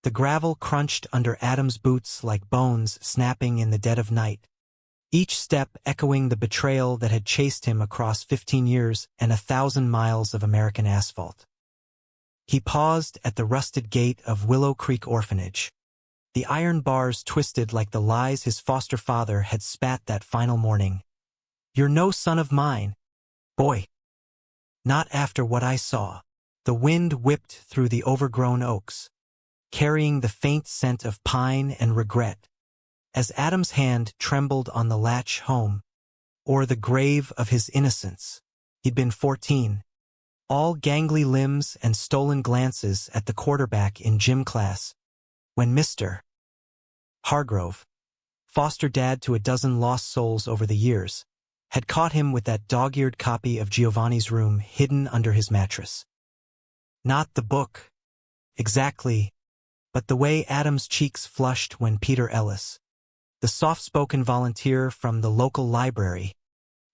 The gravel crunched under Adam's boots like bones snapping in the dead of night, each step echoing the betrayal that had chased him across 15 years and 1,000 miles of American asphalt. He paused at the rusted gate of Willow Creek Orphanage. The iron bars twisted like the lies his foster father had spat that final morning. "You're no son of mine, boy. Not after what I saw." The wind whipped through the overgrown oaks, carrying the faint scent of pine and regret, as Adam's hand trembled on the latch home, or the grave of his innocence. He'd been 14, all gangly limbs and stolen glances at the quarterback in gym class, when Mr. Hargrove, foster dad to a dozen lost souls over the years, had caught him with that dog-eared copy of Giovanni's Room hidden under his mattress. Not the book, exactly, but the way Adam's cheeks flushed when Peter Ellis, the soft-spoken volunteer from the local library,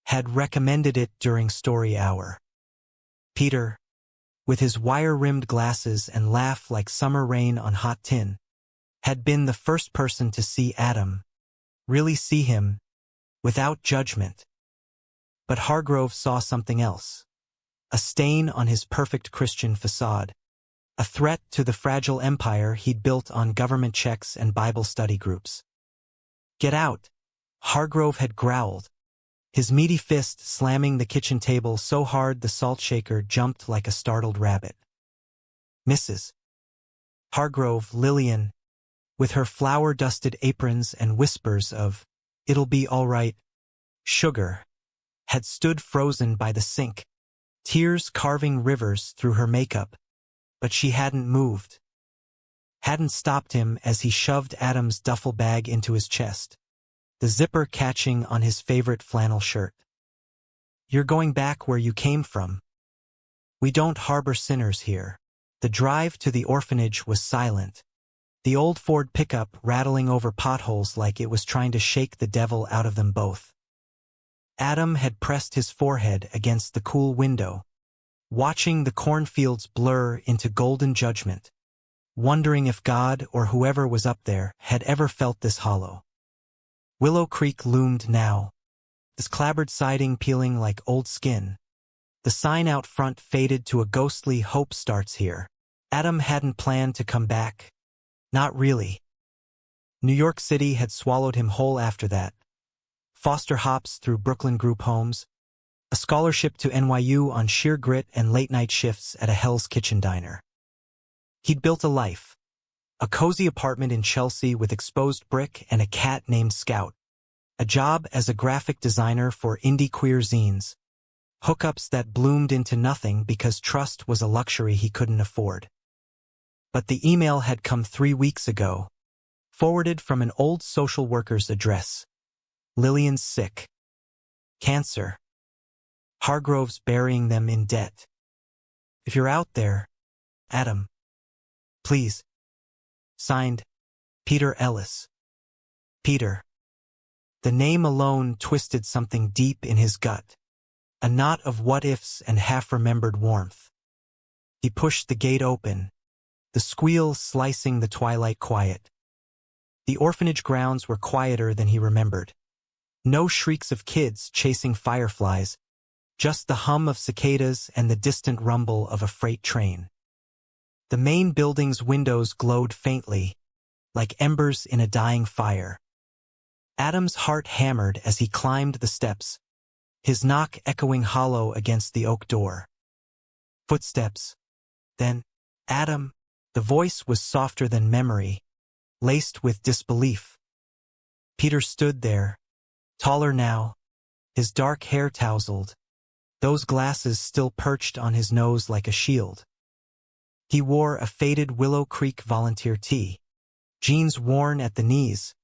had recommended it during story hour. Peter, with his wire-rimmed glasses and laugh like summer rain on hot tin, had been the first person to see Adam, really see him, without judgment. But Hargrove saw something else, a stain on his perfect Christian facade, a threat to the fragile empire he'd built on government checks and Bible study groups. "Get out," Hargrove had growled, his meaty fist slamming the kitchen table so hard the salt shaker jumped like a startled rabbit. Mrs. Hargrove, Lillian, with her flour-dusted aprons and whispers of, "It'll be all right, sugar," had stood frozen by the sink, tears carving rivers through her makeup, but she hadn't moved. Hadn't stopped him as he shoved Adam's duffel bag into his chest, the zipper catching on his favorite flannel shirt. "You're going back where you came from. We don't harbor sinners here." The drive to the orphanage was silent, the old Ford pickup rattling over potholes like it was trying to shake the devil out of them both. Adam had pressed his forehead against the cool window, watching the cornfields blur into golden judgment, wondering if God or whoever was up there had ever felt this hollow. Willow Creek loomed now, this clabbered siding peeling like old skin. The sign out front faded to a ghostly "Hope starts here." Adam hadn't planned to come back. Not really. New York City had swallowed him whole after that. Foster hops through Brooklyn group homes, a scholarship to NYU on sheer grit and late-night shifts at a Hell's Kitchen diner. He'd built a life, a cozy apartment in Chelsea with exposed brick and a cat named Scout, a job as a graphic designer for indie queer zines, hookups that bloomed into nothing because trust was a luxury he couldn't afford. But the email had come 3 weeks ago, forwarded from an old social worker's address. "Lillian's sick. Cancer. Hargrove's burying them in debt. If you're out there, Adam, please." Signed, Peter Ellis. Peter. The name alone twisted something deep in his gut, a knot of what-ifs and half-remembered warmth. He pushed the gate open, the squeal slicing the twilight quiet. The orphanage grounds were quieter than he remembered. No shrieks of kids chasing fireflies, just the hum of cicadas and the distant rumble of a freight train. The main building's windows glowed faintly, like embers in a dying fire. Adam's heart hammered as he climbed the steps, his knock echoing hollow against the oak door. Footsteps. Then, "Adam." The voice was softer than memory, laced with disbelief. Peter stood there, taller now, his dark hair tousled, those glasses still perched on his nose like a shield. He wore a faded Willow Creek volunteer tee, jeans worn at the knees,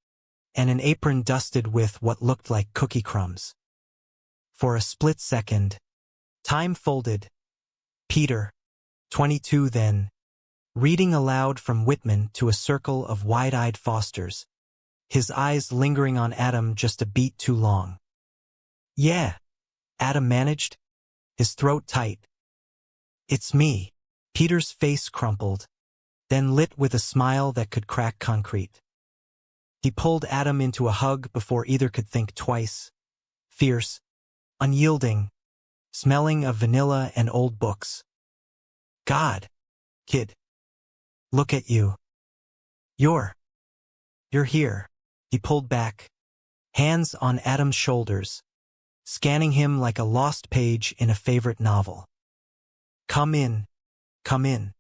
and an apron dusted with what looked like cookie crumbs. For a split second, time folded. Peter, 22 then, reading aloud from Whitman to a circle of wide-eyed Fosters, his eyes lingering on Adam just a beat too long. "Yeah," Adam managed, his throat tight. "It's me." Peter's face crumpled, then lit with a smile that could crack concrete. He pulled Adam into a hug before either could think twice. Fierce, unyielding, smelling of vanilla and old books. God, kid. Look at you. You're here. He pulled back, hands on Adam's shoulders, scanning him like a lost page in a favorite novel. Come in, come in.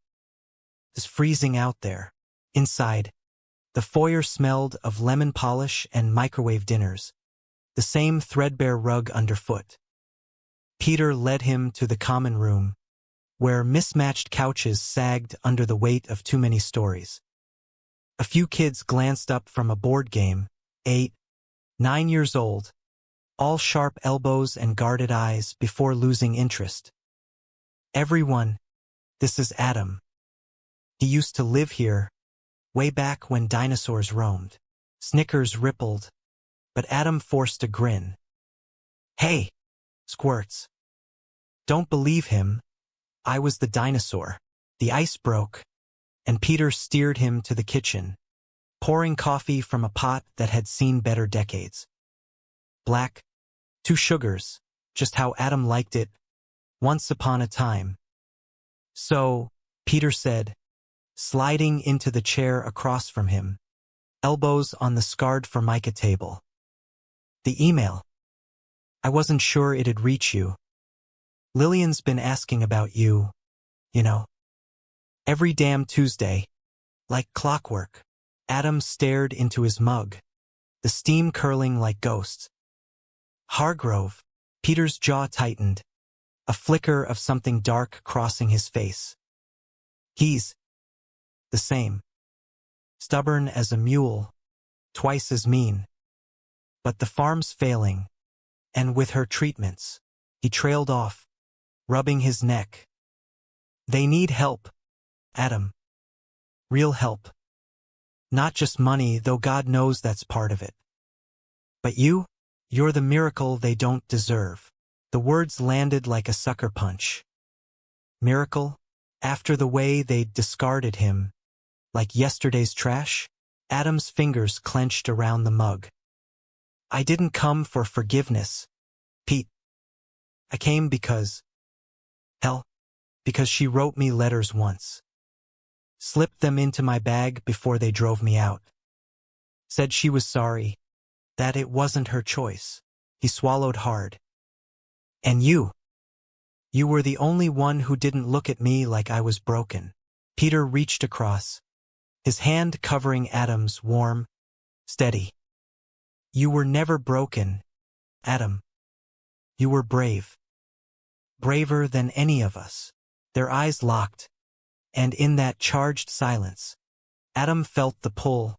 It's freezing out there. Inside, the foyer smelled of lemon polish and microwave dinners, the same threadbare rug underfoot. Peter led him to the common room, where mismatched couches sagged under the weight of too many stories. A few kids glanced up from a board game, 8, 9 years old, all sharp elbows and guarded eyes before losing interest. Everyone, this is Adam. He used to live here, way back when dinosaurs roamed. Snickers rippled, but Adam forced a grin. Hey, squirts. Don't believe him. I was the dinosaur. The ice broke, and Peter steered him to the kitchen, pouring coffee from a pot that had seen better decades. Black, 2 sugars, just how Adam liked it, once upon a time. So, Peter said, sliding into the chair across from him, elbows on the scarred formica table. The email. I wasn't sure it'd reach you. Lillian's been asking about you, you know. Every damn Tuesday. Like clockwork. Adam stared into his mug, the steam curling like ghosts. Hargrove. Peter's jaw tightened, a flicker of something dark crossing his face. He's the same. Stubborn as a mule, twice as mean. But the farm's failing, and with her treatments, he trailed off, rubbing his neck. They need help, Adam. Real help. Not just money, though God knows that's part of it. But you're the miracle they don't deserve. The words landed like a sucker punch. Miracle? After the way they'd discarded him, like yesterday's trash? Adam's fingers clenched around the mug. I didn't come for forgiveness, Pete. I came because she wrote me letters once. Slipped them into my bag before they drove me out. Said she was sorry, that it wasn't her choice. He swallowed hard. And you were the only one who didn't look at me like I was broken. Peter reached across, his hand covering Adam's warm, steady. You were never broken, Adam. You were brave. Braver than any of us. Their eyes locked, and in that charged silence, Adam felt the pull,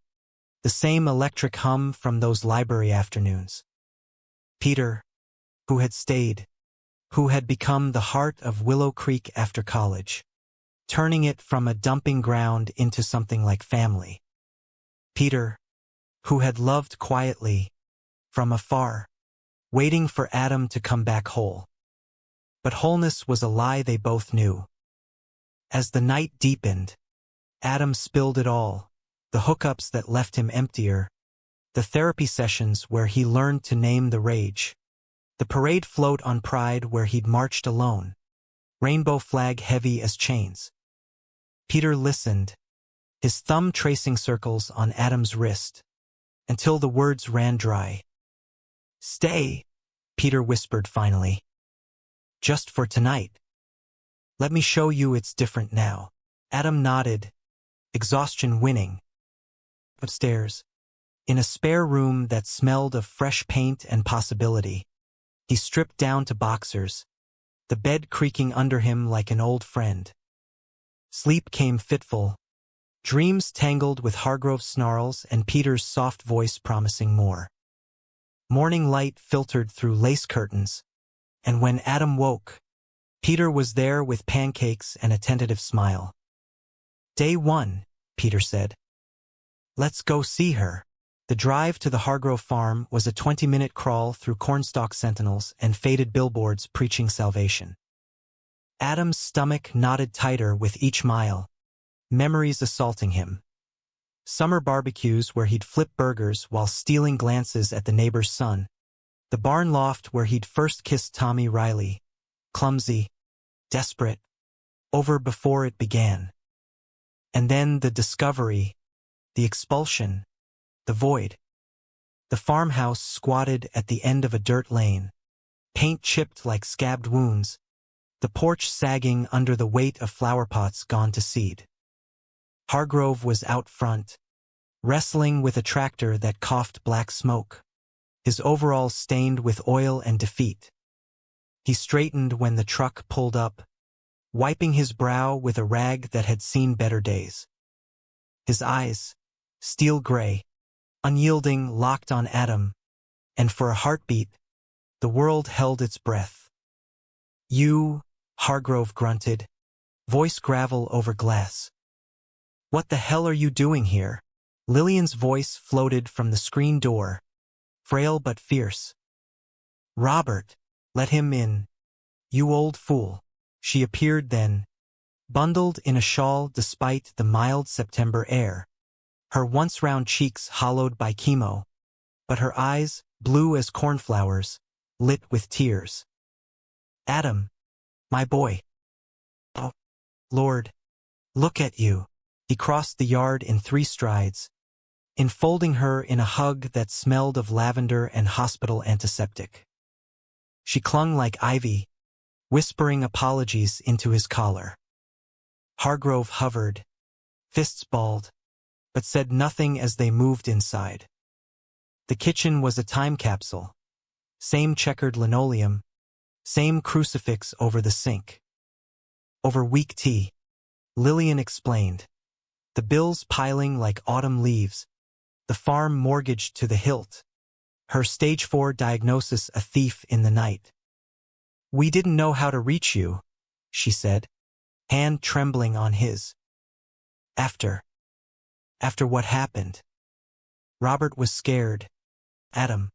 the same electric hum from those library afternoons. Peter, who had stayed, who had become the heart of Willow Creek after college, turning it from a dumping ground into something like family. Peter, who had loved quietly, from afar, waiting for Adam to come back whole. But wholeness was a lie they both knew. As the night deepened, Adam spilled it all, the hookups that left him emptier, the therapy sessions where he learned to name the rage, the parade float on Pride where he'd marched alone, rainbow flag heavy as chains. Peter listened, his thumb tracing circles on Adam's wrist, until the words ran dry. Stay, Peter whispered finally. Just for tonight. Let me show you it's different now. Adam nodded, exhaustion winning. Upstairs, in a spare room that smelled of fresh paint and possibility, he stripped down to boxers, the bed creaking under him like an old friend. Sleep came fitful, dreams tangled with Hargrove's snarls and Peter's soft voice promising more. Morning light filtered through lace curtains, and when Adam woke, Peter was there with pancakes and a tentative smile. Day 1, Peter said. Let's go see her. The drive to the Hargrove farm was a 20-minute crawl through cornstalk sentinels and faded billboards preaching salvation. Adam's stomach knotted tighter with each mile, memories assaulting him. Summer barbecues where he'd flip burgers while stealing glances at the neighbor's son. The barn loft where he'd first kissed Tommy Riley, clumsy, desperate, over before it began. And then the discovery, the expulsion, the void. The farmhouse squatted at the end of a dirt lane, paint chipped like scabbed wounds, the porch sagging under the weight of flower pots gone to seed. Hargrove was out front, wrestling with a tractor that coughed black smoke, his overalls stained with oil and defeat. He straightened when the truck pulled up, wiping his brow with a rag that had seen better days. His eyes, steel gray, unyielding, locked on Adam, and for a heartbeat, the world held its breath. "You," Hargrove grunted, voice gravel over glass. "What the hell are you doing here?" Lillian's voice floated from the screen door, frail but fierce. "Robert, let him in. You old fool." She appeared then, bundled in a shawl despite the mild September air, her once round cheeks hollowed by chemo, but her eyes, blue as cornflowers, lit with tears. "Adam, my boy. Oh, Lord, look at you." He crossed the yard in 3 strides, enfolding her in a hug that smelled of lavender and hospital antiseptic. She clung like ivy, whispering apologies into his collar. Hargrove hovered, fists balled, but said nothing as they moved inside. The kitchen was a time capsule. Same checkered linoleum, same crucifix over the sink. Over weak tea, Lillian explained. The bills piling like autumn leaves, the farm mortgaged to the hilt, her stage 4 diagnosis a thief in the night. "We didn't know how to reach you," she said, hand trembling on his. After what happened. Robert was scared. Adam.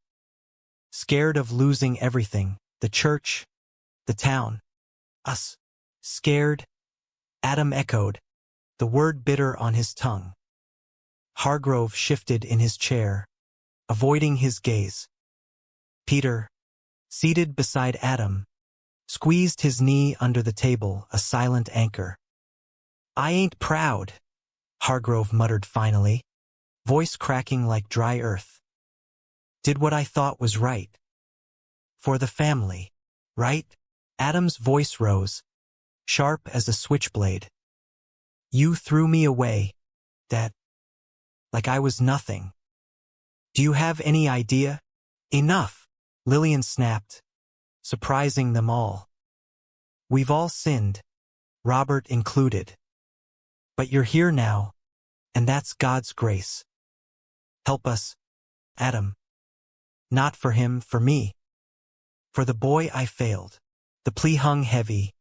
Scared of losing everything, the church, the town, us. Scared. Adam echoed, the word bitter on his tongue. Hargrove shifted in his chair, avoiding his gaze. Peter, seated beside Adam, squeezed his knee under the table, a silent anchor. "I ain't proud," Hargrove muttered finally, voice cracking like dry earth. "Did what I thought was right. For the family, right?" Adam's voice rose, sharp as a switchblade. "You threw me away, Dad. Like I was nothing. Do you have any idea?" "Enough," Lillian snapped, surprising them all. "We've all sinned, Robert included. But you're here now, and that's God's grace. Help us, Adam. Not for him, for me. For the boy I failed." The plea hung heavy,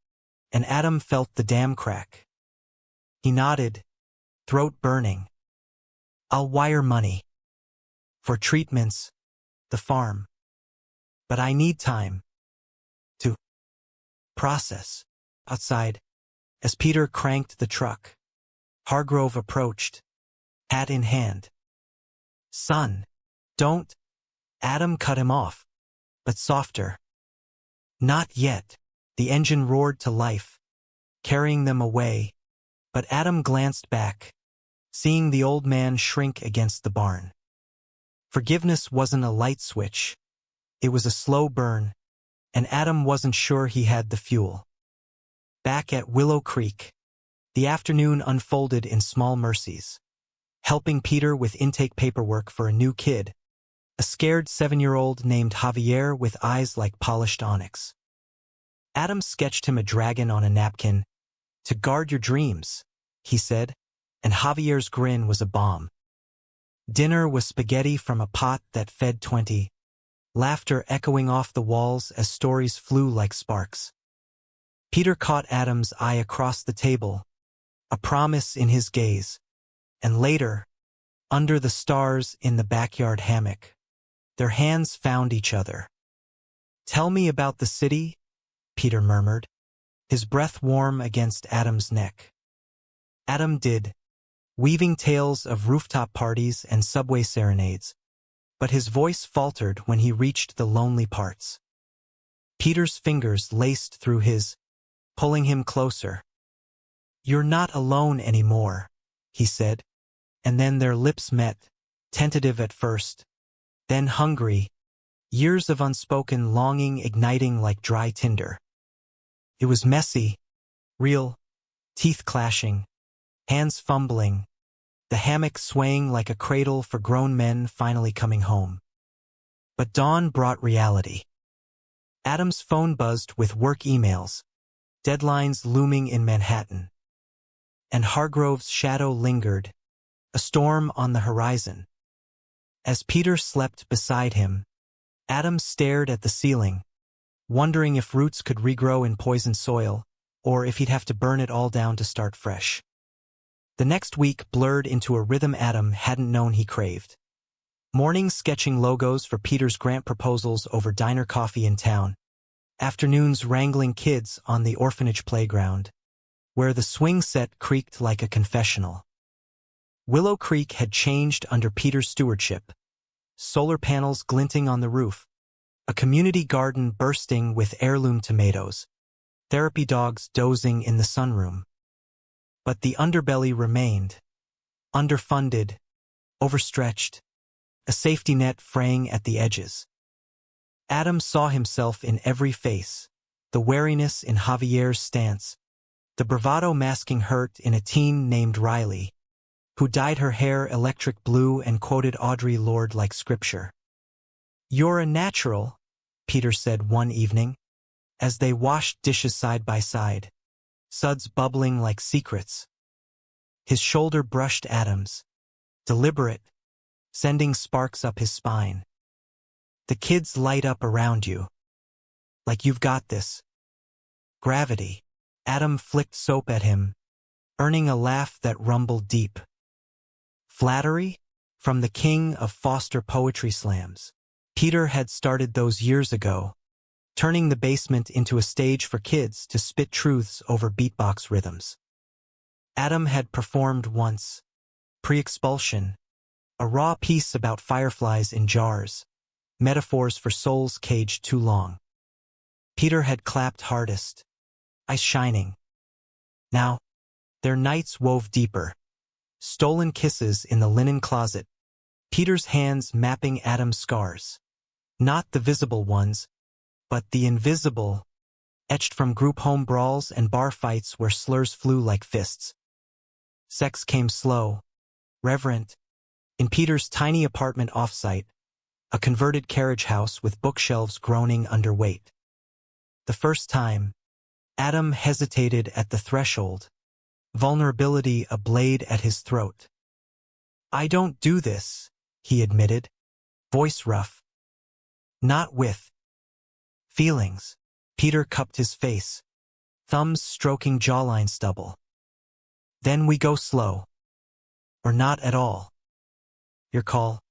and Adam felt the dam crack. He nodded, throat burning. "I'll wire money. For treatments, the farm. But I need time to process." Outside, as Peter cranked the truck, Hargrove approached, hat in hand. "Son, don't." Adam cut him off, but softer. "Not yet." The engine roared to life, carrying them away, but Adam glanced back, seeing the old man shrink against the barn. Forgiveness wasn't a light switch. It was a slow burn, and Adam wasn't sure he had the fuel. Back at Willow Creek, the afternoon unfolded in small mercies, helping Peter with intake paperwork for a new kid, a scared 7-year-old named Javier with eyes like polished onyx. Adam sketched him a dragon on a napkin. "To guard your dreams," he said, and Javier's grin was a bomb. Dinner was spaghetti from a pot that fed 20, laughter echoing off the walls as stories flew like sparks. Peter caught Adam's eye across the table, a promise in his gaze, and later, under the stars in the backyard hammock, their hands found each other. "Tell me about the city," Peter murmured, his breath warm against Adam's neck. Adam did, weaving tales of rooftop parties and subway serenades, but his voice faltered when he reached the lonely parts. Peter's fingers laced through his, pulling him closer. "You're not alone anymore," he said, and then their lips met, tentative at first, then hungry, years of unspoken longing igniting like dry tinder. It was messy, real, teeth clashing, hands fumbling, the hammock swaying like a cradle for grown men finally coming home. But dawn brought reality. Adam's phone buzzed with work emails, deadlines looming in Manhattan. And Hargrove's shadow lingered, a storm on the horizon. As Peter slept beside him, Adam stared at the ceiling, wondering if roots could regrow in poisoned soil, or if he'd have to burn it all down to start fresh. The next week blurred into a rhythm Adam hadn't known he craved. Mornings sketching logos for Peter's grant proposals over diner coffee in town. Afternoons wrangling kids on the orphanage playground, where the swing set creaked like a confessional. Willow Creek had changed under Peter's stewardship. Solar panels glinting on the roof, a community garden bursting with heirloom tomatoes, therapy dogs dozing in the sunroom. But the underbelly remained, underfunded, overstretched, a safety net fraying at the edges. Adam saw himself in every face, the wariness in Javier's stance, the bravado masking hurt in a teen named Riley, who dyed her hair electric blue and quoted Audre Lorde like scripture. "You're a natural," Peter said one evening, as they washed dishes side by side, suds bubbling like secrets. His shoulder brushed Adam's, deliberate, sending sparks up his spine. "The kids light up around you. Like you've got this." Gravity. Adam flicked soap at him, earning a laugh that rumbled deep. Flattery? From the king of Foster poetry slams. Peter had started those years ago, turning the basement into a stage for kids to spit truths over beatbox rhythms. Adam had performed once, pre-expulsion, a raw piece about fireflies in jars, metaphors for souls caged too long. Peter had clapped hardest, eyes shining. Now, their nights wove deeper, stolen kisses in the linen closet, Peter's hands mapping Adam's scars. Not the visible ones, but the invisible, etched from group home brawls and bar fights where slurs flew like fists. Sex came slow, reverent, in Peter's tiny apartment offsite, a converted carriage house with bookshelves groaning under weight. The first time, Adam hesitated at the threshold, vulnerability a blade at his throat. "I don't do this," he admitted, voice rough. "Not with feelings." Peter cupped his face, thumbs stroking jawline stubble. "Then we go slow. Or not at all. Your call,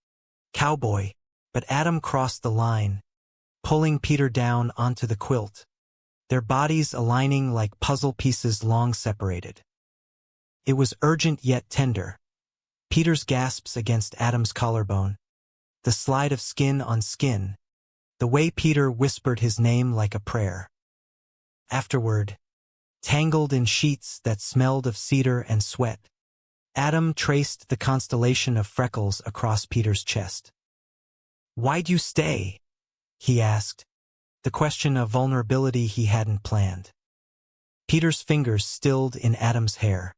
cowboy." But Adam crossed the line, pulling Peter down onto the quilt, their bodies aligning like puzzle pieces long separated. It was urgent yet tender. Peter's gasps against Adam's collarbone, the slide of skin on skin, the way Peter whispered his name like a prayer. Afterward, tangled in sheets that smelled of cedar and sweat, Adam traced the constellation of freckles across Peter's chest. "Why'd you stay?" he asked, the question of vulnerability he hadn't planned. Peter's fingers stilled in Adam's hair.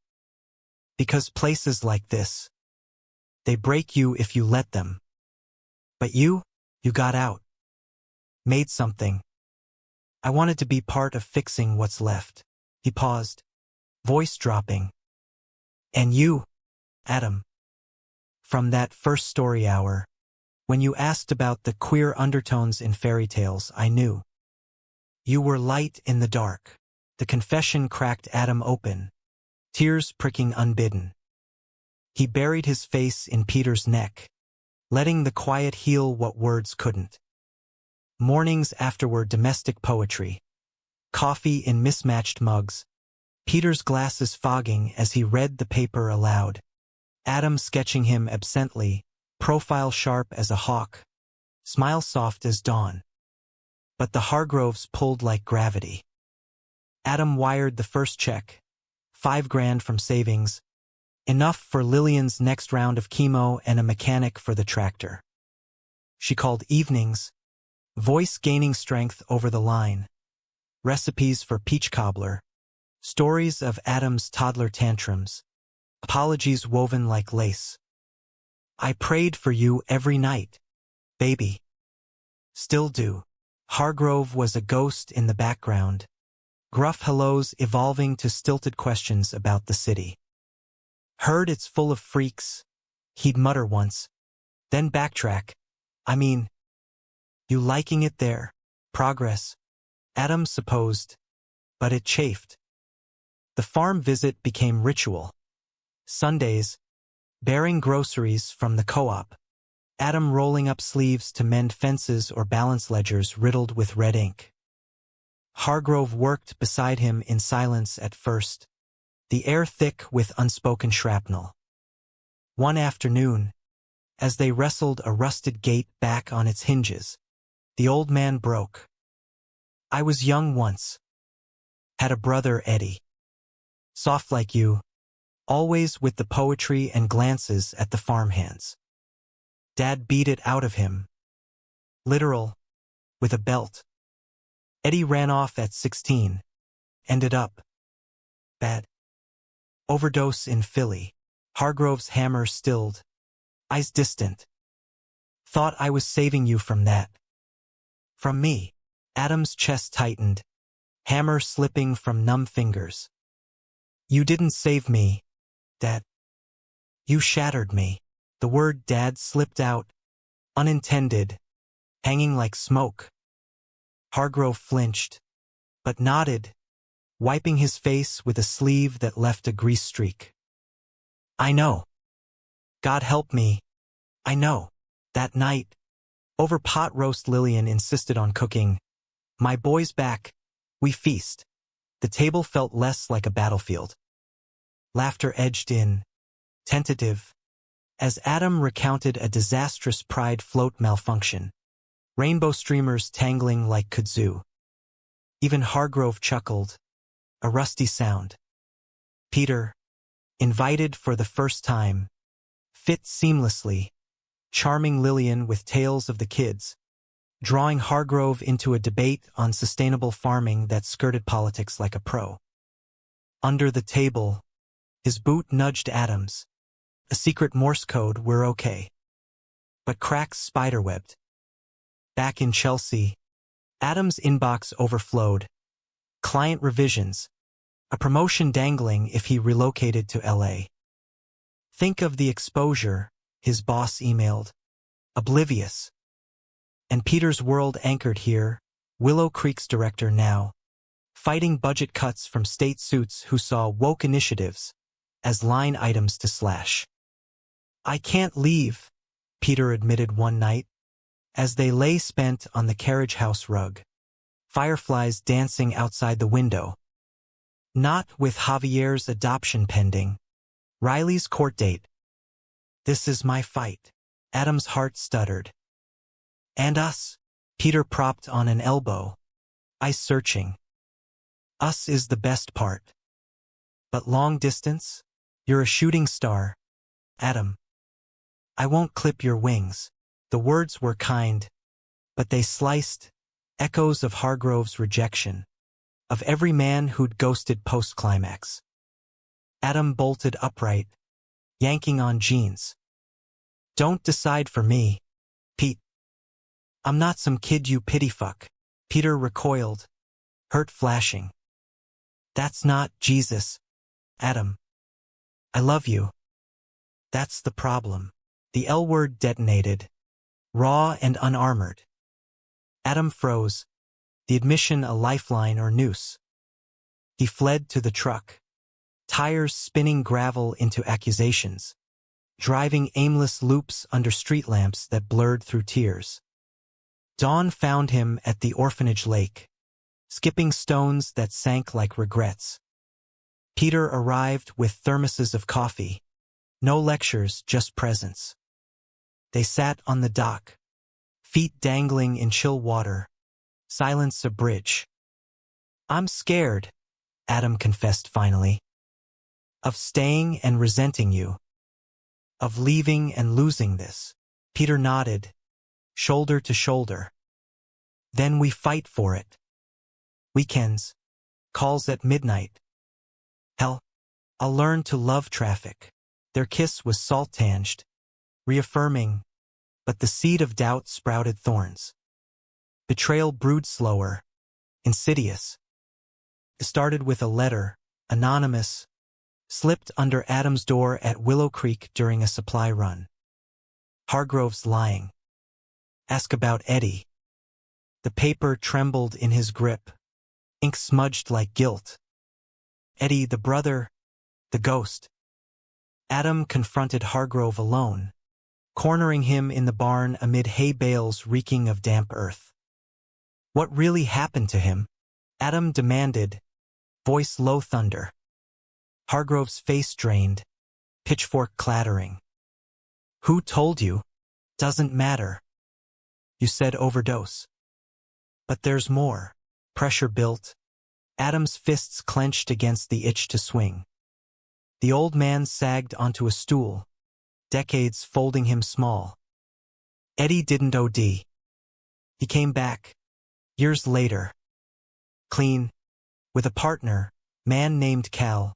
"Because places like this, they break you if you let them. But you got out. Made something. I wanted to be part of fixing what's left." He paused, voice dropping. "And you, Adam. From that first story hour, when you asked about the queer undertones in fairy tales, I knew. You were light in the dark." The confession cracked Adam open, tears pricking unbidden. He buried his face in Peter's neck, letting the quiet heal what words couldn't. Mornings afterward, domestic poetry, coffee in mismatched mugs, Peter's glasses fogging as he read the paper aloud. Adam sketching him absently, profile sharp as a hawk, smile soft as dawn. But the Hargroves pulled like gravity. Adam wired the first check, $5,000 from savings, enough for Lillian's next round of chemo and a mechanic for the tractor. She called evenings, voice gaining strength over the line. Recipes for peach cobbler, stories of Adam's toddler tantrums, apologies woven like lace. I prayed for you every night, baby. Still do. Hargrove was a ghost in the background, gruff hellos evolving to stilted questions about the city. Heard it's full of freaks, he'd mutter once, then backtrack. I mean, you liking it there? Progress, Adam supposed, but it chafed. The farm visit became ritual. Sundays, bearing groceries from the co-op, Adam rolling up sleeves to mend fences or balance ledgers riddled with red ink. Hargrove worked beside him in silence at first, the air thick with unspoken shrapnel. One afternoon, as they wrestled a rusted gate back on its hinges, the old man broke. I was young once. Had a brother, Eddie. Soft like you, always with the poetry and glances at the farmhands. Dad beat it out of him. Literal, with a belt. Eddie ran off at 16. Ended up bad. Overdose in Philly. Hargrove's hammer stilled. Eyes distant. Thought I was saving you from that. From me. Adam's chest tightened, hammer slipping from numb fingers. You didn't save me, Dad. You shattered me. The word Dad slipped out, unintended, hanging like smoke. Hargrove flinched, but nodded, wiping his face with a sleeve that left a grease streak. I know. God help me. I know. That night, over pot roast Lillian insisted on cooking. My boy's back. We feast. The table felt less like a battlefield. Laughter edged in, tentative, as Adam recounted a disastrous pride float malfunction, rainbow streamers tangling like kudzu. Even Hargrove chuckled, a rusty sound. Peter, invited for the first time, fit seamlessly, charming Lillian with tales of the kids, drawing Hargrove into a debate on sustainable farming that skirted politics like a pro. Under the table, his boot nudged Adam's. A secret Morse code, we're okay. But cracks spiderwebbed. Back in Chelsea, Adam's inbox overflowed. Client revisions. A promotion dangling if he relocated to LA. Think of the exposure, his boss emailed. Oblivious. And Peter's world anchored here, Willow Creek's director now, fighting budget cuts from state suits who saw woke initiatives as line items to slash. I can't leave, Peter admitted one night, as they lay spent on the carriage house rug, fireflies dancing outside the window. Not with Javier's adoption pending, Riley's court date. This is my fight. Adam's heart stuttered. And us? Peter propped on an elbow, eyes searching. Us is the best part. But long distance? You're a shooting star, Adam. I won't clip your wings. The words were kind, but they sliced, echoes of Hargrove's rejection, of every man who'd ghosted post-climax. Adam bolted upright, yanking on jeans. Don't decide for me, Pete. I'm not some kid you pity fuck. Peter recoiled, hurt flashing. That's not Jesus, Adam. I love you. That's the problem. The L word detonated, raw and unarmored. Adam froze, the admission a lifeline or noose. He fled to the truck, tires spinning gravel into accusations, driving aimless loops under street lamps that blurred through tears. Dawn found him at the Orphanage lake, skipping stones that sank like regrets. Peter arrived with thermoses of coffee. No lectures, just presents. They sat on the dock, feet dangling in chill water, silence a bridge. "I'm scared," Adam confessed finally. "Of staying and resenting you. Of leaving and losing this." Peter nodded, shoulder to shoulder. "Then we fight for it. Weekends. Calls at midnight. Hell, I'll learn to love traffic." Their kiss was salt-tinged, reaffirming, but the seed of doubt sprouted thorns. Betrayal brewed slower, insidious. It started with a letter, anonymous, slipped under Adam's door at Willow Creek during a supply run. "Hargrove's lying. Ask about Eddie." The paper trembled in his grip, ink smudged like guilt. Eddie, the brother, the ghost. Adam confronted Hargrove alone, cornering him in the barn amid hay bales reeking of damp earth. "What really happened to him?" Adam demanded, voice low thunder. Hargrove's face drained, pitchfork clattering. "Who told you? Doesn't matter. You said overdose." "But there's more." Pressure built. Adam's fists clenched against the itch to swing. The old man sagged onto a stool, decades folding him small. "Eddie didn't OD. He came back, years later. Clean, with a partner, man named Cal,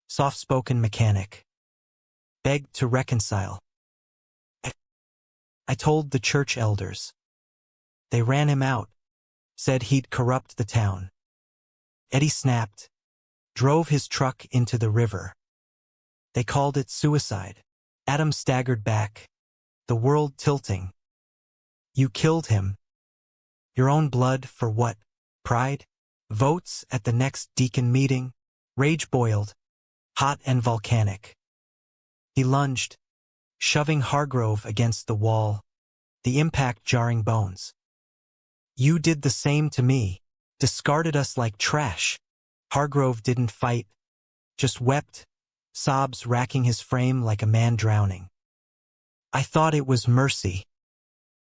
soft-spoken mechanic. Begged to reconcile. I told the church elders. They ran him out, said he'd corrupt the town. Eddie snapped, drove his truck into the river. They called it suicide." Adam staggered back, the world tilting. "You killed him. Your own blood for what? Pride? Votes at the next deacon meeting?" Rage boiled, hot and volcanic. He lunged, shoving Hargrove against the wall, the impact jarring bones. "You did the same to me, discarded us like trash." Hargrove didn't fight, just wept, sobs racking his frame like a man drowning. "I thought it was mercy,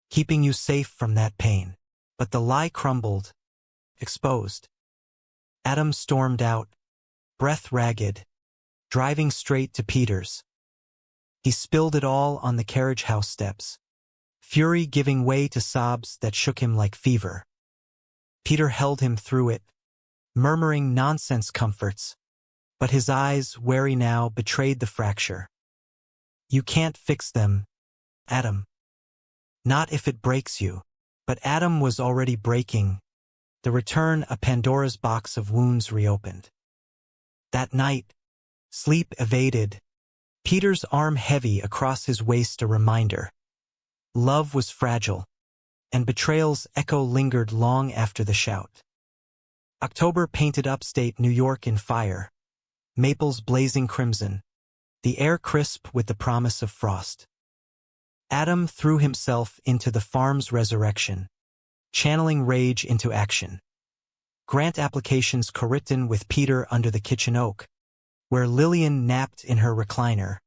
keeping you safe from that pain." But the lie crumbled, exposed. Adam stormed out, breath ragged, driving straight to Peter's. He spilled it all on the carriage house steps, fury giving way to sobs that shook him like fever. Peter held him through it, murmuring nonsense comforts, but his eyes, wary now, betrayed the fracture. "You can't fix them, Adam. Not if it breaks you." But Adam was already breaking, the return a Pandora's box of wounds reopened. That night, sleep evaded, Peter's arm heavy across his waist a reminder. Love was fragile, and betrayal's echo lingered long after the shout. October painted upstate New York in fire, maples blazing crimson, the air crisp with the promise of frost. Adam threw himself into the farm's resurrection, channeling rage into action. Grant applications co-written with Peter under the kitchen oak, where Lillian napped in her recliner.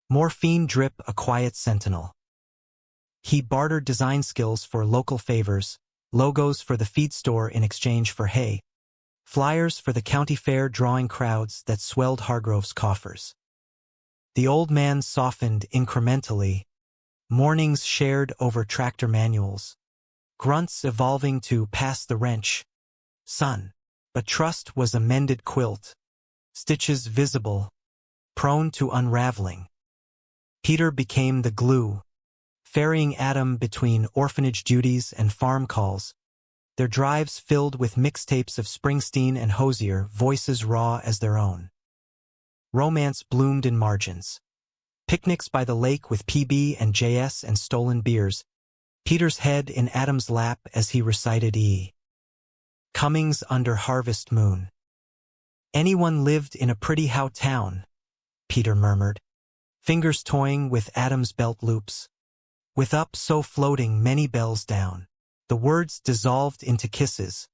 Morphine drip a quiet sentinel. He bartered design skills for local favors, logos for the feed store in exchange for hay, flyers for the county fair drawing crowds that swelled Hargrove's coffers. The old man softened incrementally, mornings shared over tractor manuals, grunts evolving to pass the wrench. Son. But trust was a mended quilt, stitches visible, prone to unraveling. Peter became the glue, ferrying Adam between orphanage duties and farm calls, their drives filled with mixtapes of Springsteen and Hozier, voices raw as their own. Romance bloomed in margins. Picnics by the lake with PB and JS and stolen beers, Peter's head in Adam's lap as he recited E. Cummings under harvest moon. Anyone lived in a pretty how town, Peter murmured, fingers toying with Adam's belt loops. With up so floating many bells down. The words dissolved into kisses,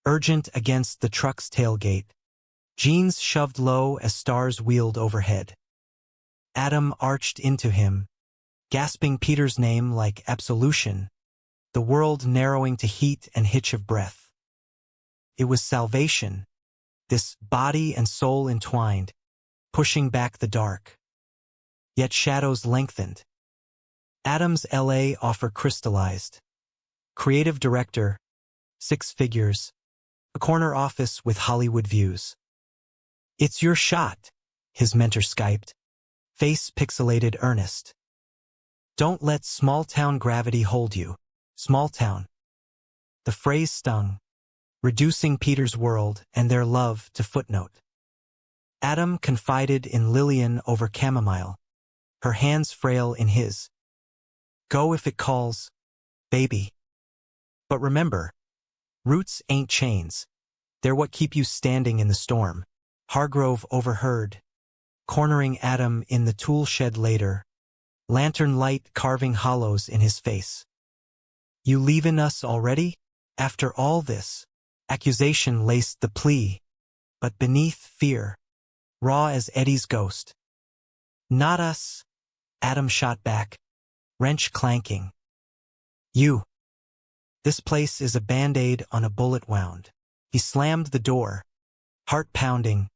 urgent against the truck's tailgate. jeans shoved low as stars wheeled overhead. Adam arched into him, gasping Peter's name like absolution, the world narrowing to heat and hitch of breath. It was salvation, this body and soul entwined, pushing back the dark. Yet shadows lengthened. Adam's LA offer crystallized. Creative director, 6 figures, a corner office with Hollywood views. "It's your shot," his mentor Skyped, face pixelated earnest. "Don't let small-town gravity hold you. Small town." The phrase stung, reducing Peter's world and their love to footnote. Adam confided in Lillian over chamomile, her hands frail in his. "Go if it calls, baby. But remember, roots ain't chains. They're what keep you standing in the storm." Hargrove overheard, cornering Adam in the tool shed later, lantern light carving hollows in his face. "You leavin' us already? After all this?" Accusation laced the plea, but beneath fear, raw as Eddie's ghost. "Not us," Adam shot back, wrench clanking. "You. This place is a band-aid on a bullet wound." He slammed the door, heart pounding,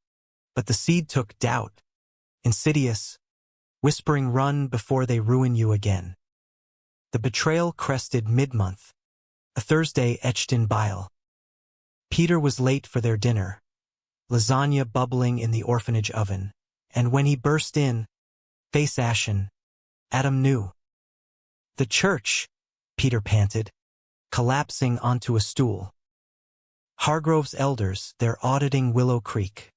but the seed took doubt, insidious, whispering run before they ruin you again. The betrayal crested mid-month, a Thursday etched in bile. Peter was late for their dinner, lasagna bubbling in the orphanage oven, and when he burst in, face ashen, Adam knew. "The church," Peter panted, collapsing onto a stool. "Hargrove's elders, they're auditing Willow Creek,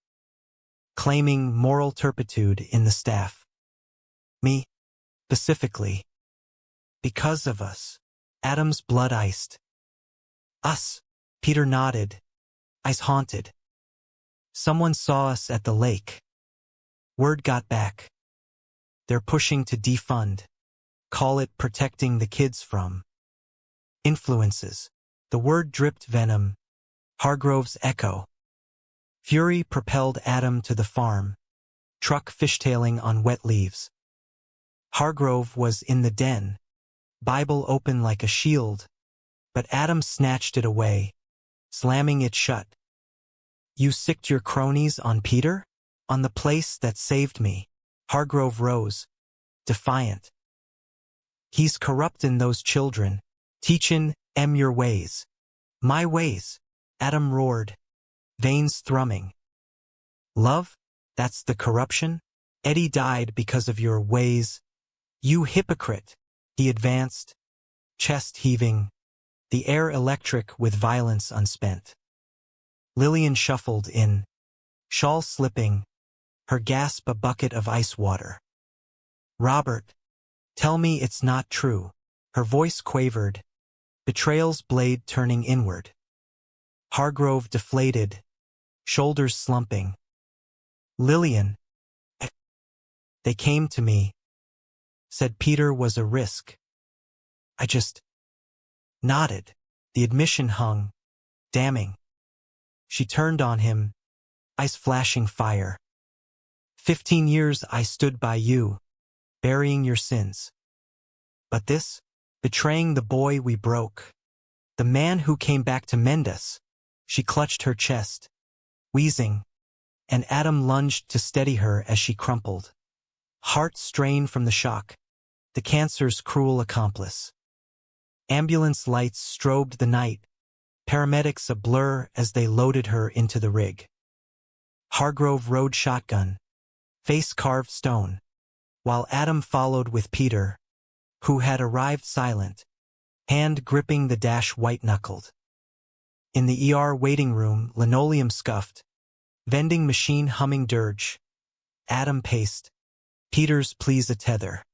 claiming moral turpitude in the staff. Me, specifically. Because of us." Adam's blood iced. "Us," Peter nodded, eyes haunted. "Someone saw us at the lake. Word got back. They're pushing to defund. Call it protecting the kids from influences." The word dripped venom, Hargrove's echo. Fury propelled Adam to the farm, truck fishtailing on wet leaves. Hargrove was in the den, Bible open like a shield, but Adam snatched it away, slamming it shut. "You sicked your cronies on Peter? On the place that saved me?" Hargrove rose, defiant. "He's corruptin' those children, teachin' 'em your ways." "My ways," Adam roared, veins thrumming. "Love? That's the corruption? Eddie died because of your ways. You hypocrite." He advanced, chest heaving, the air electric with violence unspent. Lillian shuffled in, shawl slipping, her gasp a bucket of ice water. "Robert, tell me it's not true." Her voice quavered, betrayal's blade turning inward. Hargrove deflated, shoulders slumping. "Lillian, they came to me, said Peter was a risk. I just nodded." The admission hung, damning. She turned on him, eyes flashing fire. 15 years I stood by you, burying your sins. But this, betraying the boy we broke, the man who came back to mend us." She clutched her chest, wheezing, and Adam lunged to steady her as she crumpled. Heart strained from the shock, the cancer's cruel accomplice. Ambulance lights strobed the night, paramedics a blur as they loaded her into the rig. Hargrove rode shotgun, face carved stone, while Adam followed with Peter, who had arrived silent, hand gripping the dash white-knuckled. In the ER waiting room, linoleum scuffed, vending machine humming dirge. Adam paced, "Peter's please a tether.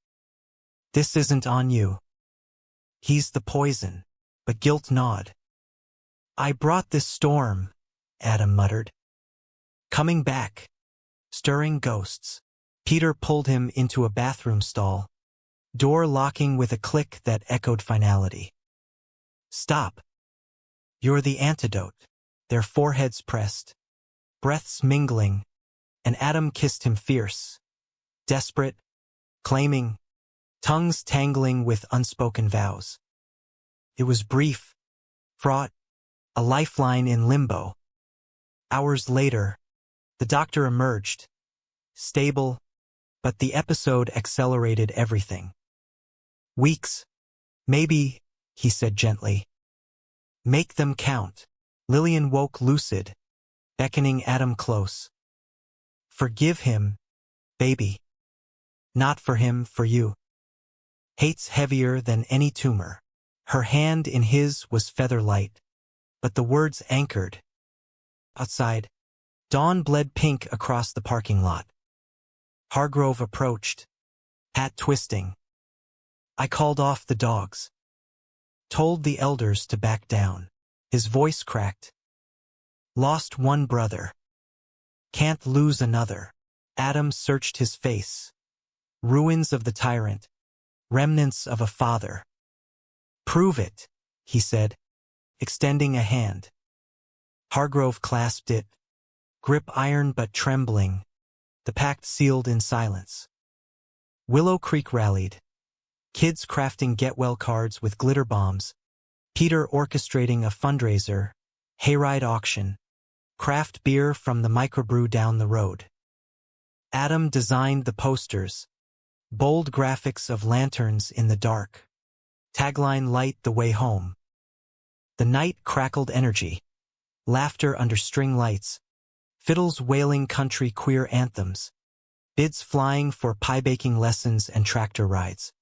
This isn't on you. He's the poison." But guilt gnawed. "I brought this storm," Adam muttered. "Coming back. Stirring ghosts." Peter pulled him into a bathroom stall, door locking with a click that echoed finality. "Stop. You're the antidote." Their foreheads pressed, breaths mingling, and Adam kissed him fierce, desperate, claiming, tongues tangling with unspoken vows. It was brief, fraught, a lifeline in limbo. Hours later, the doctor emerged, stable, but the episode accelerated everything. Weeks, maybe, he said gently. Make them count. Lillian woke lucid, beckoning Adam close. Forgive him, baby. Not for him, for you. Hate's heavier than any tumor. Her hand in his was feather light, but the words anchored. Outside, dawn bled pink across the parking lot. Hargrove approached, hat twisting. I called off the dogs. Told the elders to back down. His voice cracked. Lost one brother. Can't lose another. Adam searched his face. Ruins of the tyrant. Remnants of a father. Prove it, he said, extending a hand. Hargrove clasped it, grip iron but trembling, the pact sealed in silence. Willow Creek rallied. Kids crafting get-well cards with glitter bombs, Peter orchestrating a fundraiser, hayride auction, craft beer from the microbrew down the road. Adam designed the posters, bold graphics of lanterns in the dark. Tagline light the way home. The night crackled energy, laughter under string lights, fiddles wailing country queer anthems, bids flying for pie-baking lessons and tractor rides.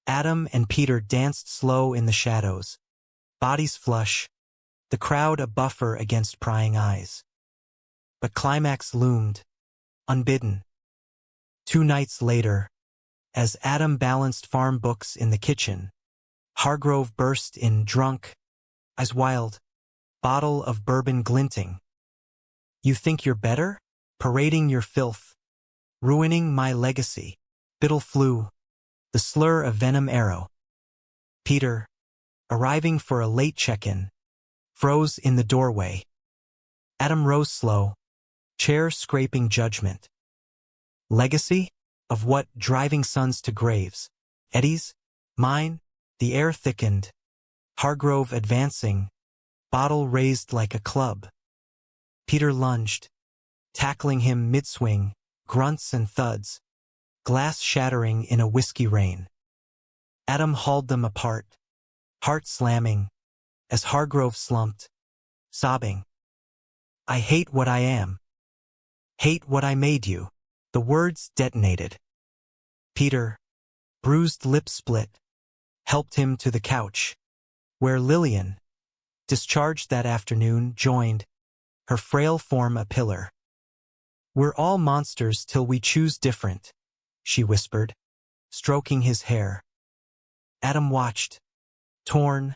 Adam and Peter danced slow in the shadows, bodies flush, the crowd a buffer against prying eyes. But climax loomed, unbidden. 2 nights later, as Adam balanced farm books in the kitchen, Hargrove burst in drunk, eyes wild, bottle of bourbon glinting. You think you're better? Parading your filth, ruining my legacy. Biddle flew, the slur of venom arrow. Peter, arriving for a late check-in, froze in the doorway. Adam rose slow, chair scraping judgment. Legacy? Of what? Driving sons to graves. Eddie's? Mine? The air thickened. Hargrove advancing, bottle raised like a club. Peter lunged, tackling him mid-swing, grunts and thuds, glass shattering in a whiskey rain. Adam hauled them apart, heart slamming, as Hargrove slumped, sobbing. I hate what I am. Hate what I made you. The words detonated. Peter, bruised lips split, helped him to the couch, where Lillian, discharged that afternoon, joined, her frail form a pillar. We're all monsters till we choose different, she whispered, stroking his hair. Adam watched, torn,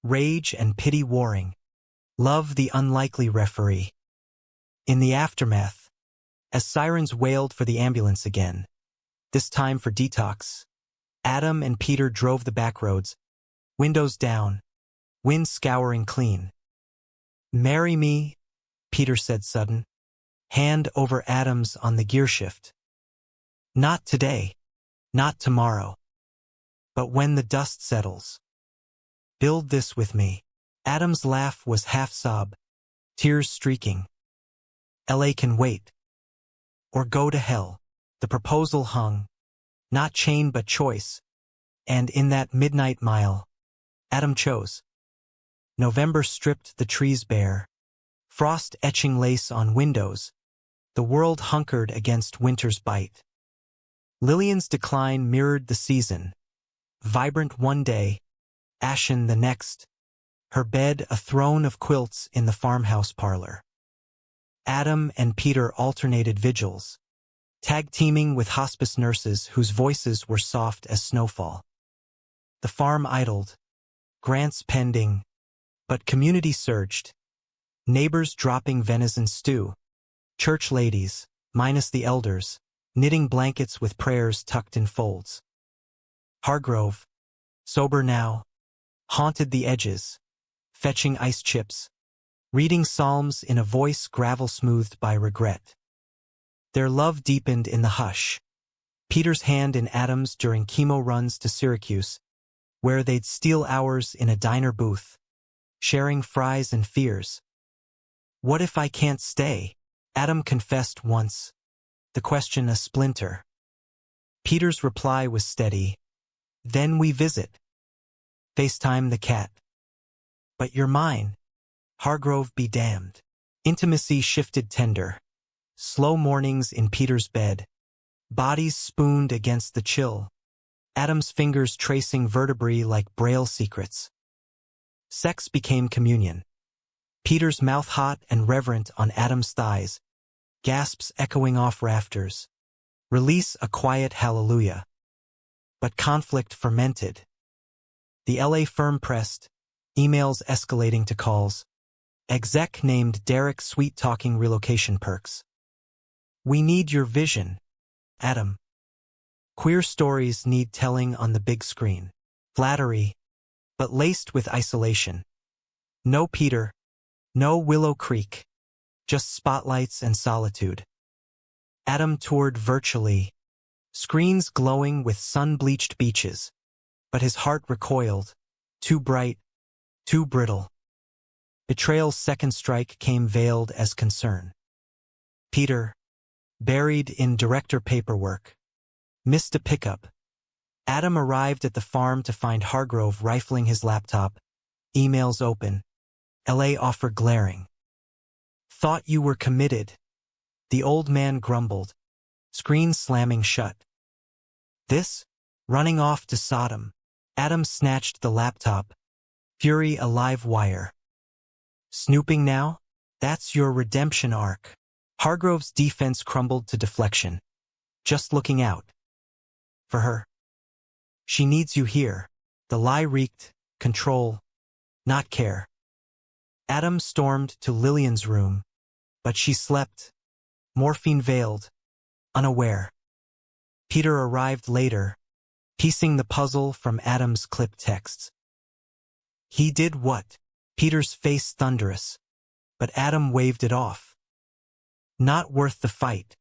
rage and pity warring, love the unlikely referee. In the aftermath, as sirens wailed for the ambulance again, this time for detox, Adam and Peter drove the back roads, windows down, wind scouring clean. Marry me, Peter said sudden, hand over Adam's on the gearshift. Not today, not tomorrow, but when the dust settles. Build this with me. Adam's laugh was half sob, tears streaking. LA can wait. Or go to hell. The proposal hung, not chain but choice, and in that midnight mile, Adam chose. November stripped the trees bare, frost etching lace on windows, the world hunkered against winter's bite. Lillian's decline mirrored the season, vibrant one day, ashen the next, her bed a throne of quilts in the farmhouse parlor. Adam and Peter alternated vigils, tag-teaming with hospice nurses whose voices were soft as snowfall. The farm idled, grants pending, but community surged, neighbors dropping venison stew, church ladies, minus the elders, knitting blankets with prayers tucked in folds. Hargrove, sober now, haunted the edges, fetching ice chips, reading psalms in a voice gravel-smoothed by regret. Their love deepened in the hush. Peter's hand in Adam's during chemo runs to Syracuse, where they'd steal hours in a diner booth, sharing fries and fears. "What if I can't stay?" Adam confessed once, the question a splinter. Peter's reply was steady. "Then we visit. FaceTime the cat. But you're mine. Hargrove be damned." Intimacy shifted tender. Slow mornings in Peter's bed. Bodies spooned against the chill. Adam's fingers tracing vertebrae like Braille secrets. Sex became communion. Peter's mouth hot and reverent on Adam's thighs. Gasps echoing off rafters. Release a quiet hallelujah. But conflict fermented. The LA firm pressed, emails escalating to calls. Exec named Derek sweet-talking relocation perks. "We need your vision, Adam. Queer stories need telling on the big screen. Flattery, but laced with isolation. No Peter, no Willow Creek, just spotlights and solitude." Adam toured virtually, screens glowing with sun-bleached beaches, but his heart recoiled, too bright, too brittle. Betrayal's second strike came veiled as concern. Peter, buried in director paperwork, missed a pickup. Adam arrived at the farm to find Hargrove rifling his laptop, emails open, LA offer glaring. "Thought you were committed," the old man grumbled, screen slamming shut. "This? Running off to Sodom." Adam snatched the laptop, fury a live wire. "Snooping now? That's your redemption arc." Hargrove's defense crumbled to deflection. "Just looking out. For her. She needs you here." The lie reeked, control, not care. Adam stormed to Lillian's room, but she slept, morphine-veiled, unaware. Peter arrived later, piecing the puzzle from Adam's clipped texts. "He did what?" Peter's face thunderous, but Adam waved it off. "Not worth the fight.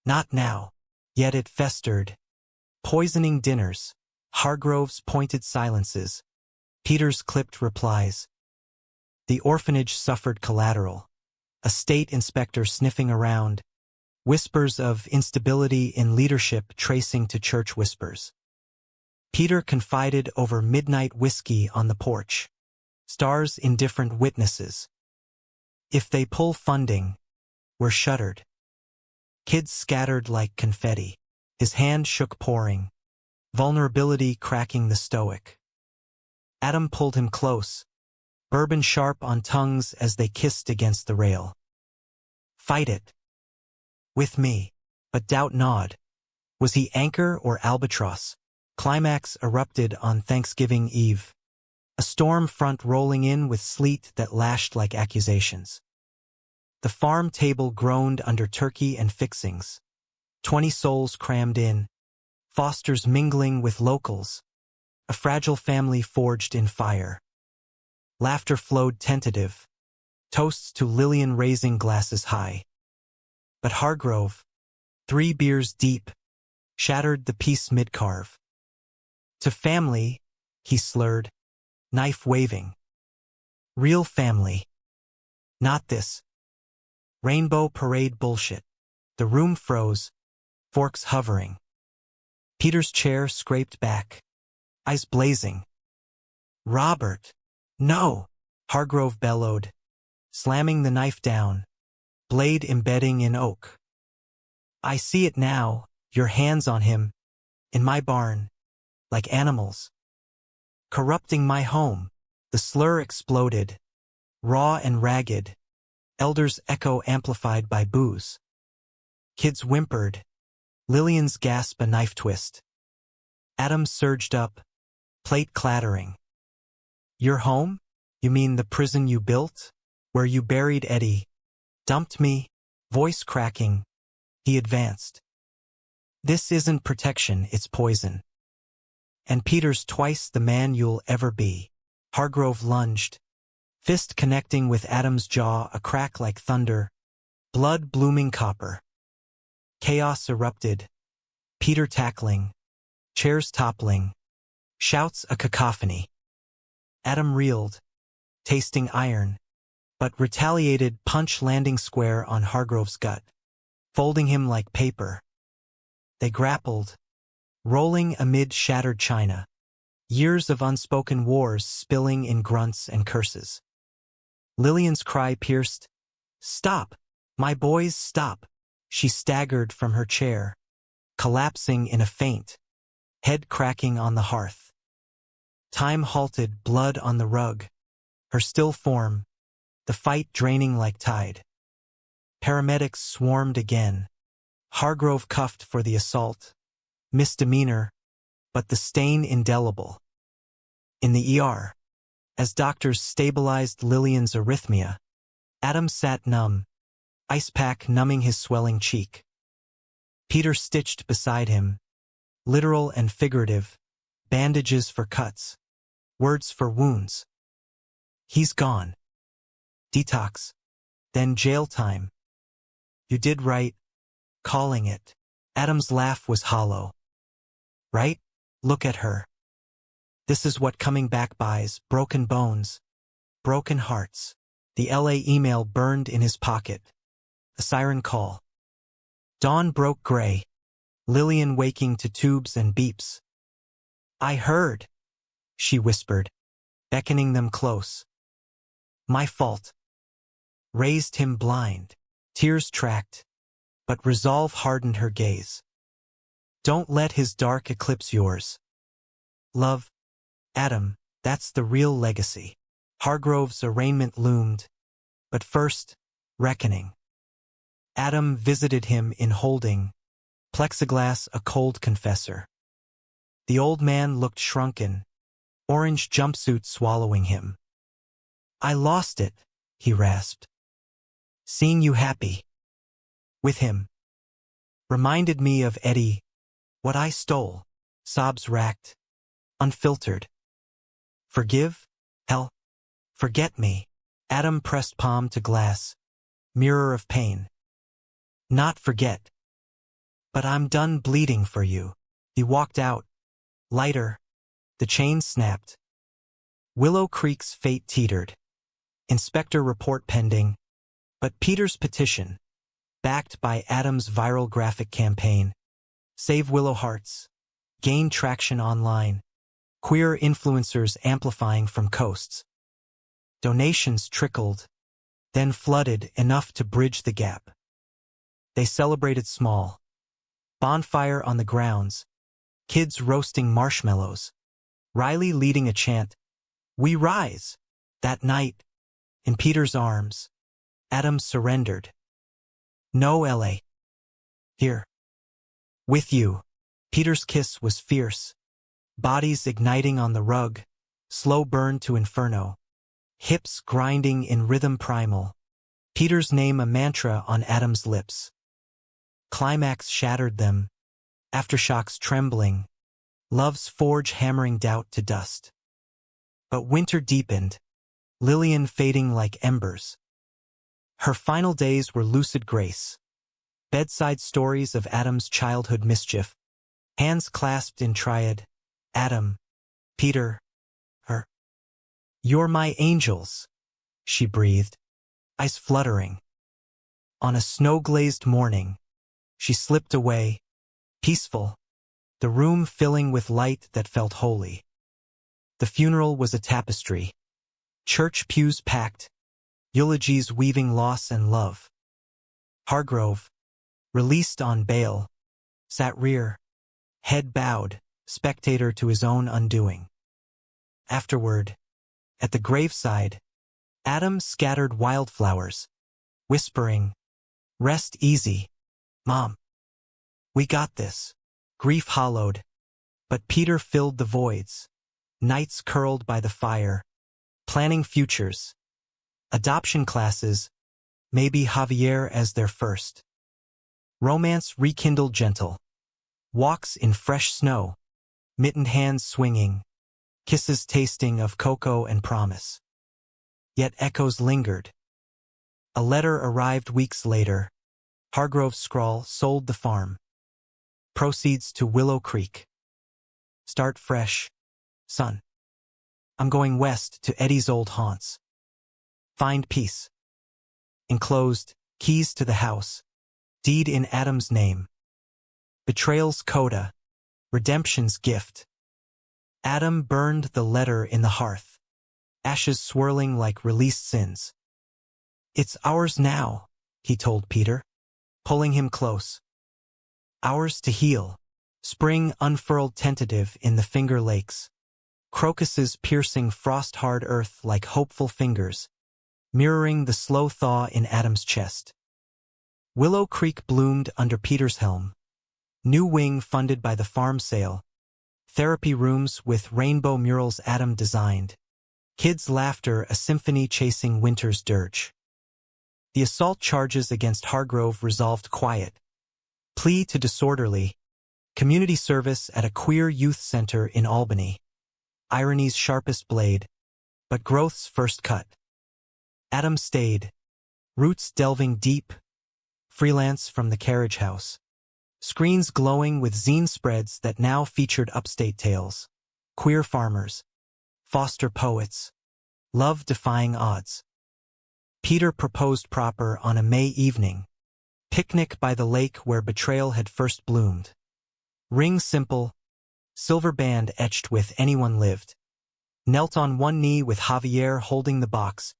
Not now." Yet it festered. Poisoning dinners, Hargrove's pointed silences, Peter's clipped replies. The orphanage suffered collateral. A state inspector sniffing around, whispers of instability in leadership tracing to church whispers. Peter confided over midnight whiskey on the porch. Stars indifferent witnesses. If they pull funding, we're shuttered. Kids scattered like confetti. His hand shook pouring. Vulnerability cracking the stoic. Adam pulled him close, bourbon sharp on tongues as they kissed against the rail. "Fight it. With me." But doubt gnawed. Was he anchor or albatross? Climax erupted on Thanksgiving Eve. A storm front rolling in with sleet that lashed like accusations. The farm table groaned under turkey and fixings. 20 souls crammed in. Fosters mingling with locals. A fragile family forged in fire. Laughter flowed tentative. Toasts to Lillian raising glasses high. But Hargrove, 3 beers deep, shattered the peace mid-carve. "To family," he slurred, knife waving. "Real family. Not this rainbow parade bullshit." The room froze, forks hovering. Peter's chair scraped back, eyes blazing. "Robert, no!" Hargrove bellowed, slamming the knife down, blade embedding in oak. "I see it now, your hands on him, in my barn, like animals. Corrupting my home." The slur exploded, raw and ragged, elders' echo amplified by booze. Kids whimpered, Lillian's gasp a knife twist. Adam surged up, plate clattering. "Your home? You mean the prison you built? Where you buried Eddie? Dumped me?" Voice cracking, he advanced. "This isn't protection, it's poison. And Peter's twice the man you'll ever be." Hargrove lunged, Fist connecting with Adam's jaw, a crack like thunder, blood blooming copper. Chaos erupted. Peter tackling, chairs toppling, shouts a cacophony. Adam reeled, tasting iron, but retaliated, punch landing square on Hargrove's gut, folding him like paper. They grappled, rolling amid shattered china, years of unspoken wars spilling in grunts and curses. Lillian's cry pierced, "Stop! My boys, stop!" She staggered from her chair, collapsing in a faint, head cracking on the hearth. Time halted, blood on the rug, her still form, the fight draining like tide. Paramedics swarmed again. Hargrove cuffed for the assault. Misdemeanor, but the stain indelible. In the ER, as doctors stabilized Lillian's arrhythmia, Adam sat numb, ice pack numbing his swelling cheek. Peter stitched beside him, literal and figurative, bandages for cuts, words for wounds. He's gone. Detox. Then jail time. You did right, calling it. Adam's laugh was hollow. Right? Look at her. This is what coming back buys, broken bones, broken hearts. The LA email burned in his pocket. A siren call. Dawn broke gray. Lillian waking to tubes and beeps. I heard, she whispered, beckoning them close. My fault. Raised him blind. Tears tracked, but resolve hardened her gaze. Don't let his dark eclipse yours. Love, Adam, that's the real legacy. Hargrove's arraignment loomed, but first, reckoning. Adam visited him in holding, plexiglass a cold confessor. The old man looked shrunken, orange jumpsuit swallowing him. I lost it, he rasped. Seeing you happy. With him. Reminded me of Eddie, what I stole, sobs racked, unfiltered. Forgive? Hell. Forget me. Adam pressed palm to glass, mirror of pain. Not forget. But I'm done bleeding for you. He walked out. Lighter. The chain snapped. Willow Creek's fate teetered. Inspector report pending. But Peter's petition, backed by Adam's viral graphic campaign, Save Willow Hearts, gained traction online. Queer influencers amplifying from coasts. Donations trickled, then flooded enough to bridge the gap. They celebrated small. Bonfire on the grounds, kids roasting marshmallows, Riley leading a chant, We rise! That night, in Peter's arms, Adam surrendered. No, LA. Here. With you. Peter's kiss was fierce. Bodies igniting on the rug, slow burn to inferno. Hips grinding in rhythm primal. Peter's name a mantra on Adam's lips. Climax shattered them. Aftershocks trembling. Love's forge hammering doubt to dust. But winter deepened. Lillian fading like embers. Her final days were lucid grace. Bedside stories of Adam's childhood mischief. Hands clasped in triad. Adam. Peter. Her. You're my angels, she breathed, eyes fluttering. On a snow-glazed morning, she slipped away, peaceful, the room filling with light that felt holy. The funeral was a tapestry. Church pews packed, eulogies weaving loss and love. Hargrove, released on bail, sat rear, head bowed, spectator to his own undoing. Afterward, at the graveside, Adam scattered wildflowers, whispering, Rest easy, Mom. We got this. Grief hollowed, but Peter filled the voids. Nights curled by the fire, planning futures. Adoption classes, maybe Javier as their first. Romance rekindled gentle. Walks in fresh snow, mittened hands swinging, kisses tasting of cocoa and promise. yet echoes lingered. A letter arrived weeks later. Hargrove's scrawl: sold the farm. Proceeds to Willow Creek. Start fresh, son. I'm going west to Eddie's old haunts. Find peace. Enclosed, keys to the house. Deed in Adam's name. Betrayal's coda. Redemption's gift. Adam burned the letter in the hearth. Ashes swirling like released sins. It's ours now, he told Peter, pulling him close. Ours to heal. Spring unfurled tentative in the Finger Lakes. Crocuses piercing frost-hard earth like hopeful fingers, mirroring the slow thaw in Adam's chest. Willow Creek bloomed under Peter's helm. New wing funded by the farm sale. Therapy rooms with rainbow murals Adam designed. Kids' laughter a symphony chasing winter's dirge. The assault charges against Hargrove resolved quiet. Plea to disorderly. Community service at a queer youth center in Albany. Irony's sharpest blade, but growth's first cut. Adam stayed. Roots delving deep. Freelance from the carriage house. Screens glowing with zine spreads that now featured upstate tales. Queer farmers. Foster poets. Love defying odds. Peter proposed proper on a May evening. Picnic by the lake where betrayal had first bloomed. Ring simple. Silver band etched with anyone lived. Knelt on one knee with Javier holding the box.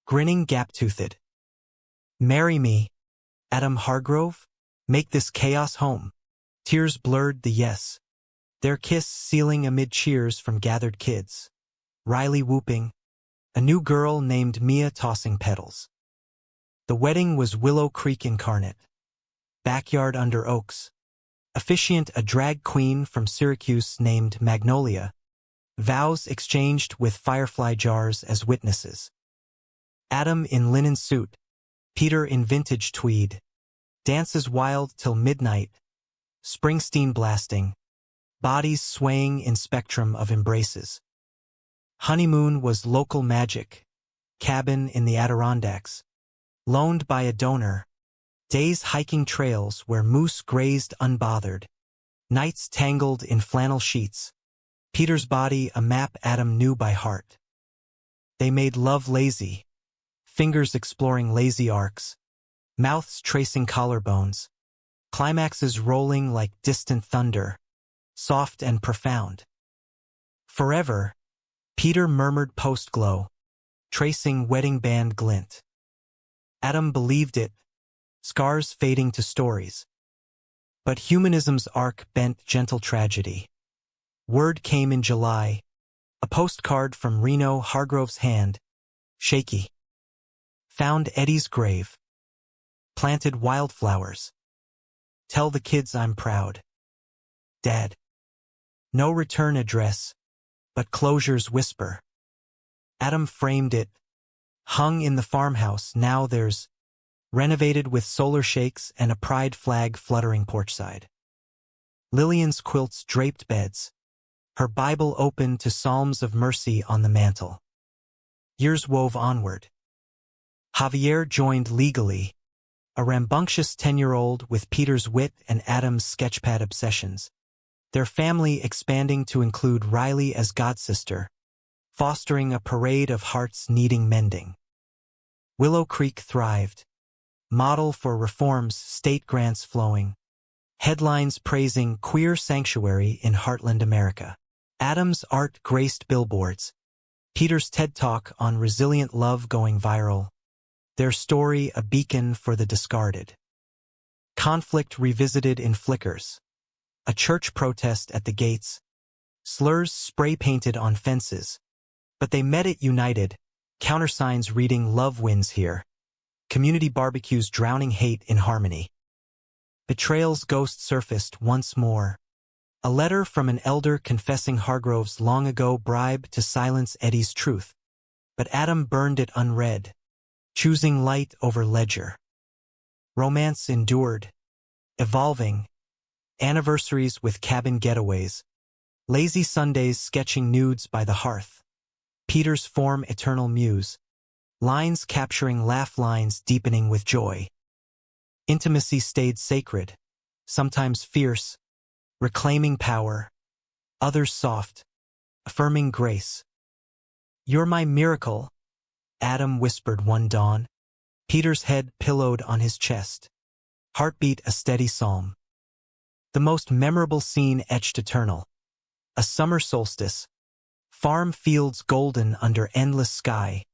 Grinning gap-toothed. Marry me, Adam Hargrove? Make this chaos home. Tears blurred the yes. Their kiss sealing amid cheers from gathered kids. Riley whooping. A new girl named Mia tossing petals. The wedding was Willow Creek incarnate. Backyard under oaks. Officiant a drag queen from Syracuse named Magnolia. Vows exchanged with firefly jars as witnesses. Adam in linen suit. Peter in vintage tweed. Dances wild till midnight. Springsteen blasting. Bodies swaying in spectrum of embraces. Honeymoon was local magic. Cabin in the Adirondacks. Loaned by a donor. Days hiking trails where moose grazed unbothered. Nights tangled in flannel sheets. Peter's body a map Adam knew by heart. They made love lazy. Fingers exploring lazy arcs. Mouths tracing collarbones. Climaxes rolling like distant thunder. Soft and profound. Forever, Peter murmured post-glow. Tracing wedding band glint. Adam believed it. Scars fading to stories. But humanism's arc bent gentle tragedy. Word came in July. A postcard from Reno Hargrove's hand. Shaky. Found Eddie's grave. Planted wildflowers. Tell the kids I'm proud. Dad. No return address, but closure's whisper. Adam framed it. Hung in the farmhouse, now there's renovated with solar shakes and a pride flag fluttering porchside. Lillian's quilts draped beds. Her Bible open to psalms of mercy on the mantel. Years wove onward. Javier joined legally. A rambunctious 10-year-old with Peter's wit and Adam's sketchpad obsessions. Their family expanding to include Riley as godsister, fostering a parade of hearts needing mending. Willow Creek thrived. Model for reforms, state grants flowing. Headlines praising queer sanctuary in Heartland America. Adam's art graced billboards. Peter's TED Talk on resilient love going viral. Their story a beacon for the discarded. Conflict revisited in flickers. A church protest at the gates. Slurs spray-painted on fences. But they met it united. Countersigns reading "Love wins here." Community barbecues drowning hate in harmony. Betrayal's ghost surfaced once more. A letter from an elder confessing Hargrove's long-ago bribe to silence Eddie's truth. But Adam burned it unread, choosing light over ledger. Romance endured, evolving. Anniversaries with cabin getaways. Lazy Sundays sketching nudes by the hearth. Peter's form eternal muse. lines capturing laugh lines deepening with joy. Intimacy stayed sacred, sometimes fierce, reclaiming power, others soft, affirming grace. "You're my miracle," Adam whispered one dawn, Peter's head pillowed on his chest, heartbeat a steady psalm. The most memorable scene etched eternal. A summer solstice, farm fields golden under endless sky,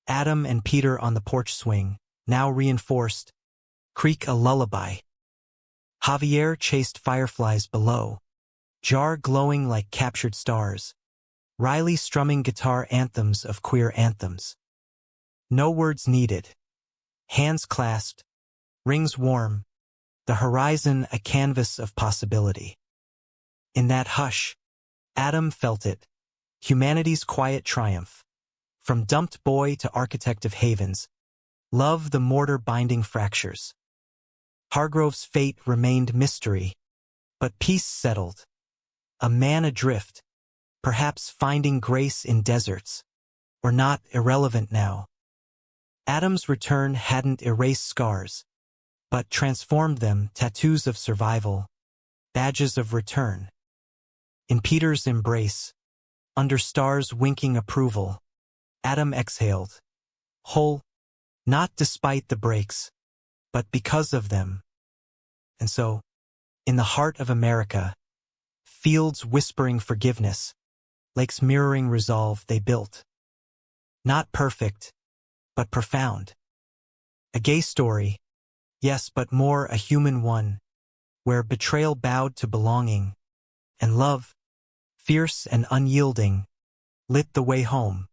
Adam and Peter on the porch swing, now reinforced, creak a lullaby. Javier chased fireflies below, jar glowing like captured stars, Riley strumming guitar anthems of queer anthems. No words needed. Hands clasped, rings warm, the horizon a canvas of possibility. In that hush, Adam felt it, humanity's quiet triumph. From dumped boy to architect of havens, love the mortar binding fractures. Hargrove's fate remained mystery, but peace settled. A man adrift, perhaps finding grace in deserts, or not irrelevant now. Adam's return hadn't erased scars, but transformed them, tattoos of survival, badges of return. In Peter's embrace, under stars winking approval, Adam exhaled, whole, not despite the breaks, but because of them. And so, in the heart of America, fields whispering forgiveness, lakes mirroring resolve they built. Not perfect, but profound. A gay story, yes, but more a human one, where betrayal bowed to belonging, and love, fierce and unyielding, lit the way home.